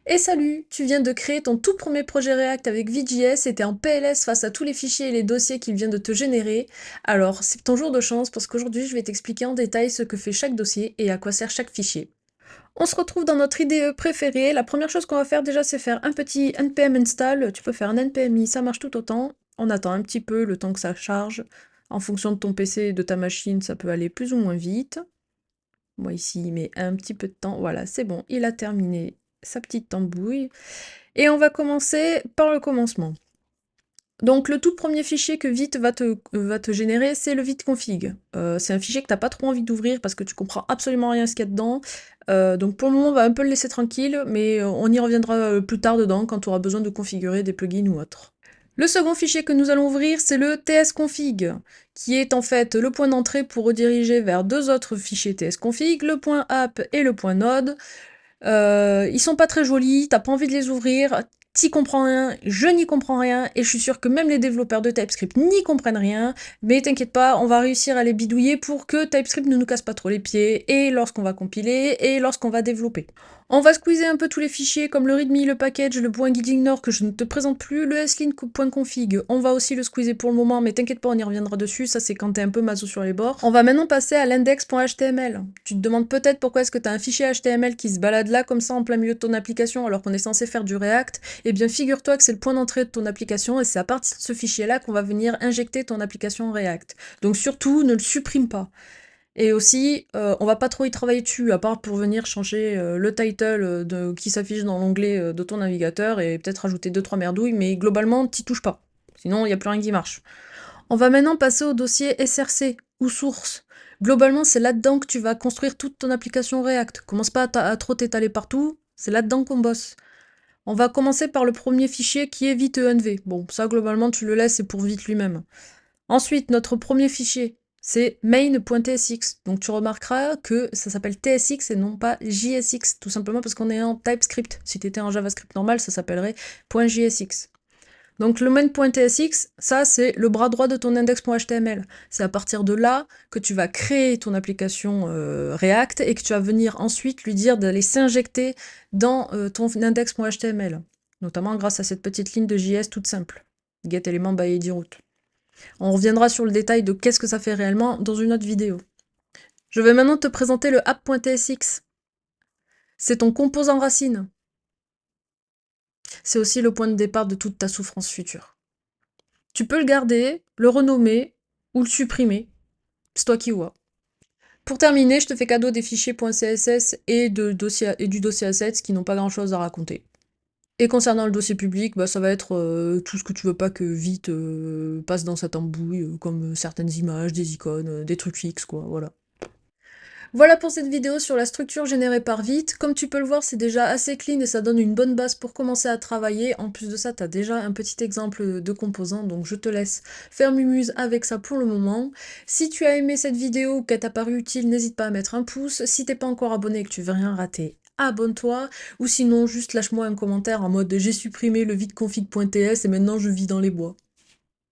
Et salut, tu viens de créer ton tout premier projet React avec Vue.js et t'es en PLS face à tous les fichiers et les dossiers qu'il vient de te générer. Alors, c'est ton jour de chance parce qu'aujourd'hui, je vais t'expliquer en détail ce que fait chaque dossier et à quoi sert chaque fichier. On se retrouve dans notre IDE préférée. La première chose qu'on va faire déjà, c'est faire un petit npm install. Tu peux faire un npmi, ça marche tout autant. On attend un petit peu le temps que ça charge. En fonction de ton PC et de ta machine, ça peut aller plus ou moins vite. Moi ici, il met un petit peu de temps. Voilà, c'est bon, il a terminé sa petite tambouille. Et on va commencer par le commencement. Donc le tout premier fichier que Vite va te générer, c'est le vite-config. C'est un fichier que t'as pas trop envie d'ouvrir parce que tu comprends absolument rien à ce qu'il y a dedans. Donc pour le moment, on va un peu le laisser tranquille, mais on y reviendra plus tard dedans quand tu auras besoin de configurer des plugins ou autre. Le second fichier que nous allons ouvrir, c'est le tsconfig, qui est en fait le point d'entrée pour rediriger vers deux autres fichiers tsconfig, le point app et le point node. Ils sont pas très jolis, t'as pas envie de les ouvrir, t'y comprends rien, je n'y comprends rien, et je suis sûre que même les développeurs de TypeScript n'y comprennent rien, mais t'inquiète pas, on va réussir à les bidouiller pour que TypeScript ne nous casse pas trop les pieds, et lorsqu'on va compiler, et lorsqu'on va développer. On va squeezer un peu tous les fichiers comme le readme, le package, le point guidignore que je ne te présente plus, le slin.config, on va aussi le squeezer pour le moment, mais t'inquiète pas, on y reviendra dessus, ça c'est quand t'es un peu maso sur les bords. On va maintenant passer à l'index.html. Tu te demandes peut-être pourquoi est-ce que t'as un fichier HTML qui se balade là comme ça en plein milieu de ton application alors qu'on est censé faire du React. Eh bien figure-toi que c'est le point d'entrée de ton application et c'est à partir de ce fichier-là qu'on va venir injecter ton application React. Donc surtout, ne le supprime pas. Et aussi, on va pas trop y travailler dessus, à part pour venir changer le title qui s'affiche dans l'onglet de ton navigateur et peut-être rajouter 2-3 merdouilles, mais globalement, t'y touches pas. Sinon, il n'y a plus rien qui marche. On va maintenant passer au dossier SRC, ou source. Globalement, c'est là-dedans que tu vas construire toute ton application React. Commence pas à trop t'étaler partout, c'est là-dedans qu'on bosse. On va commencer par le premier fichier qui est vite.env. Bon, ça globalement tu le laisses, c'est pour vite lui-même. Ensuite, notre premier fichier, c'est main.tsx. Donc tu remarqueras que ça s'appelle tsx et non pas jsx, tout simplement parce qu'on est en TypeScript. Si tu étais en JavaScript normal, ça s'appellerait .jsx. Donc le main.tsx, ça c'est le bras droit de ton index.html. C'est à partir de là que tu vas créer ton application React et que tu vas venir ensuite lui dire d'aller s'injecter dans ton index.html, notamment grâce à cette petite ligne de JS toute simple, getElement by id-root. On reviendra sur le détail de qu'est-ce que ça fait réellement dans une autre vidéo. Je vais maintenant te présenter le app.tsx. C'est ton composant racine. C'est aussi le point de départ de toute ta souffrance future. Tu peux le garder, le renommer ou le supprimer. C'est toi qui vois. Pour terminer, je te fais cadeau des fichiers .css et du dossier assets qui n'ont pas grand-chose à raconter. Et concernant le dossier public, bah, ça va être tout ce que tu veux pas que vite passe dans sa tambouille, comme certaines images, des icônes, des trucs fixes, quoi, voilà. Voilà pour cette vidéo sur la structure générée par Vite. Comme tu peux le voir, c'est déjà assez clean et ça donne une bonne base pour commencer à travailler. En plus de ça, tu as déjà un petit exemple de composants, donc je te laisse faire mumuse avec ça pour le moment. Si tu as aimé cette vidéo ou qu'elle t'a paru utile, n'hésite pas à mettre un pouce. Si t'es pas encore abonné et que tu veux rien rater, abonne-toi. Ou sinon, juste lâche-moi un commentaire en mode « J'ai supprimé le viteconfig.ts et maintenant je vis dans les bois ».